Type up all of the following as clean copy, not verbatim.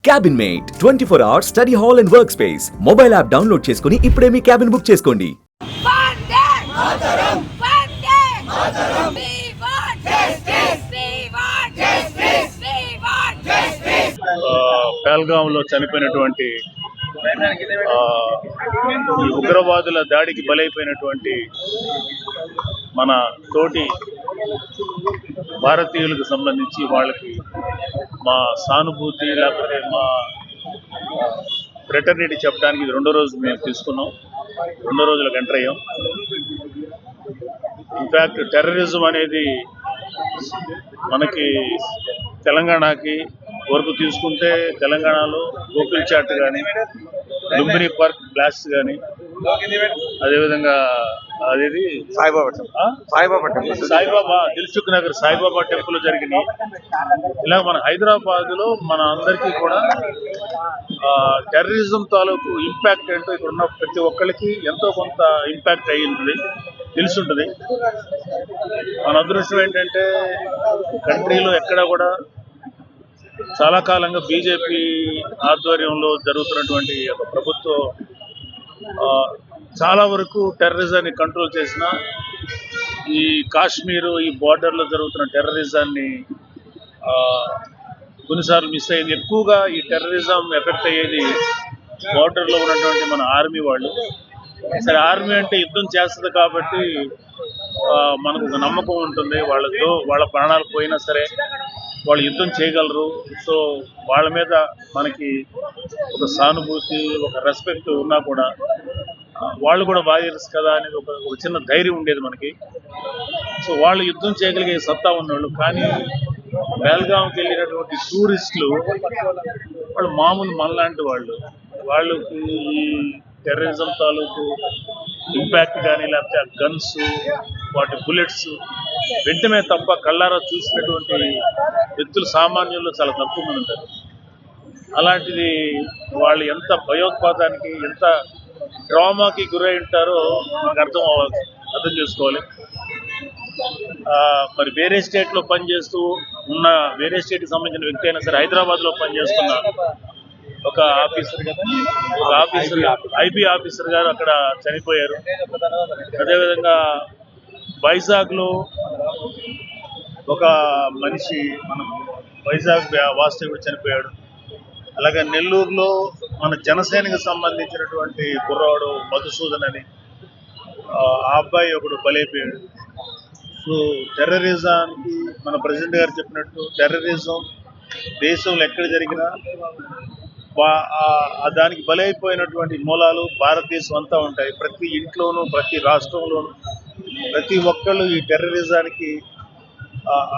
Cabin mate 24 hours study hall and work space mobile app download చేసుకుని ఇప్పుడే మీ cabin book చేసుకోండి. పహల్గాంలో చనిపోయినటువంటి ఈ ఉగ్రవాదుల దాడికి బలైపోయినటువంటి మన తోటి భారతీయులకు సంబంధించి వాళ్ళకి మా సానుభూతి లేకపోతే మా ఫ్రెటర్నిటీ చెప్పడానికి ఇది రెండో రోజు మేము తీసుకున్నాం. రెండో రోజులకు ఎంటర్ అయ్యాం. ఇన్ఫ్యాక్ట్ టెర్రరిజం అనేది మనకి తెలంగాణకి వరకు తీసుకుంటే తెలంగాణలో గోకుల్ చాట్ కానీ లుంబిని పార్క్ బ్లాస్ట్ కానీ అదేవిధంగా అదేది సాయిబాబా దిల్సుఖ్ నగర్ సాయిబాబా టెంపుల్ జరిగినాయి. ఇలా మన హైదరాబాద్లో మన అందరికీ కూడా టెర్రరిజం తాలూకు ఇంపాక్ట్ ఏంటో ఇక్కడ ఉన్న ప్రతి ఒక్కరికి ఎంతో కొంత ఇంపాక్ట్ అయ్యి ఉంటుంది, తెలుసుంటుంది. మన అదృష్టం ఏంటంటే కంట్రీలో ఎక్కడ కూడా చాలా కాలంగా బీజేపీ ఆధ్వర్యంలో జరుగుతున్నటువంటి ఒక ప్రభుత్వం చాలా వరకు టెర్రరిజాన్ని కంట్రోల్ చేసిన ఈ కాశ్మీరు ఈ బార్డర్లో జరుగుతున్న టెర్రరిజాన్ని కొన్నిసార్లు మిస్ అయ్యింది. ఎక్కువగా ఈ టెర్రరిజం ఎఫెక్ట్ అయ్యేది బార్డర్లో ఉన్నటువంటి మన ఆర్మీ వాళ్ళు. సరే, ఆర్మీ అంటే యుద్ధం చేస్తుంది కాబట్టి మనకు ఒక నమ్మకం ఉంటుంది, వాళ్ళతో వాళ్ళ ప్రాణాలు పోయినా సరే వాళ్ళు యుద్ధం చేయగలరు. సో వాళ్ళ మీద మనకి ఒక సానుభూతి, ఒక రెస్పెక్ట్ ఉన్నా కూడా వాళ్ళు కూడా వారియర్స్ కదా అనేది ఒక చిన్న ధైర్యం ఉండేది మనకి. సో వాళ్ళు యుద్ధం చేయగలిగే సత్తా ఉన్నవాళ్ళు. కానీ పహల్గాంకి వెళ్ళినటువంటి టూరిస్టులు వాళ్ళు మామూలు మనలాంటి వాళ్ళకి ఈ టెర్రరిజం తాలూకు ఇంపాక్ట్ కానీ లేకపోతే ఆ గన్స్, వాటి బుల్లెట్స్ వెంటనే తప్ప కళ్ళారా చూసినటువంటి వ్యక్తులు సామాన్యుల్లో చాలా తక్కువ మంది ఉంటారు. అలాంటిది వాళ్ళు ఎంత భయోత్పాతానికి, ఎంత డ్రామాకి గురై ఉంటారో మనకు అర్థం చేసుకోవాలి. మరి వేరే స్టేట్లో పనిచేస్తూ ఉన్న, వేరే స్టేట్కి సంబంధించిన వ్యక్తి అయినా సరే హైదరాబాద్లో పనిచేస్తున్న ఒక ఆఫీసర్ ఐబీ ఆఫీసర్ గారు అక్కడ చనిపోయారు. అదేవిధంగా వైజాగ్లో ఒక మనిషి, మన వైజాగ్ వాస్తవ్యుడు చనిపోయాడు. అలాగే నెల్లూరులో మన జనసేనకు సంబంధించినటువంటి కుర్రాడు మధుసూదన్ అని ఆ అబ్బాయి ఒకడు బలైపోయాడు. సో టెర్రరిజానికి మన ప్రెసిడెంట్ గారు చెప్పినట్టు టెర్రరిజం దేశంలో ఎక్కడ జరిగినా దానికి బలైపోయినటువంటి మూలాలు భారతదేశం అంతా ఉంటాయి. ప్రతి ఇంట్లోనూ, ప్రతి రాష్ట్రంలోనూ ప్రతి ఒక్కళ్ళు ఈ టెర్రరిజానికి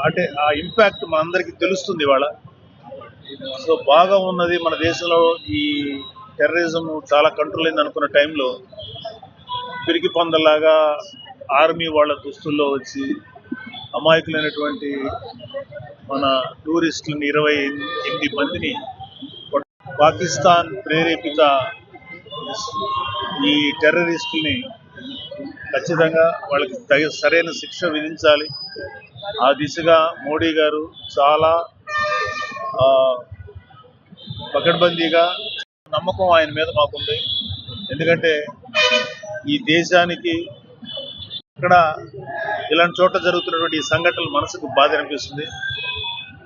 అంటే ఆ ఇంపాక్ట్ మన అందరికీ తెలుస్తుంది ఇవాళ. సో బాగా ఉన్నది మన దేశంలో ఈ టెర్రరిజం చాలా కంట్రోల్ అయింది అనుకున్న టైంలో పిరికి పందలాగా ఆర్మీ వాళ్ళ దుస్తుల్లో వచ్చి అమాయకులైనటువంటి మన టూరిస్టులని 28 మందిని పాకిస్తాన్ ప్రేరేపిత ఈ టెర్రరిస్టుల్ని ఖచ్చితంగా వాళ్ళకి సరైన శిక్ష విధించాలి. ఆ దిశగా మోడీ గారు చాలా పకడ్బందీగా నమ్మకం ఆయన మీద మాకుంది. ఎందుకంటే ఈ దేశానికి ఇక్కడ ఇలాంటి చోట్ల జరుగుతున్నటువంటి ఈ సంఘటనలు మనసుకు బాధ అనిపిస్తుంది.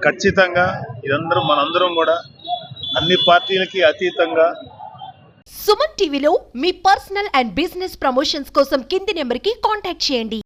ఖచ్చితంగా మనందరం కూడా అన్ని పార్టీలకి అతీతంగా సుమన్ టీవీలో మీ పర్సనల్ అండ్ బిజినెస్ ప్రమోషన్స్ కోసం కింది నెంబర్కి కాంటాక్ట్ చేయండి.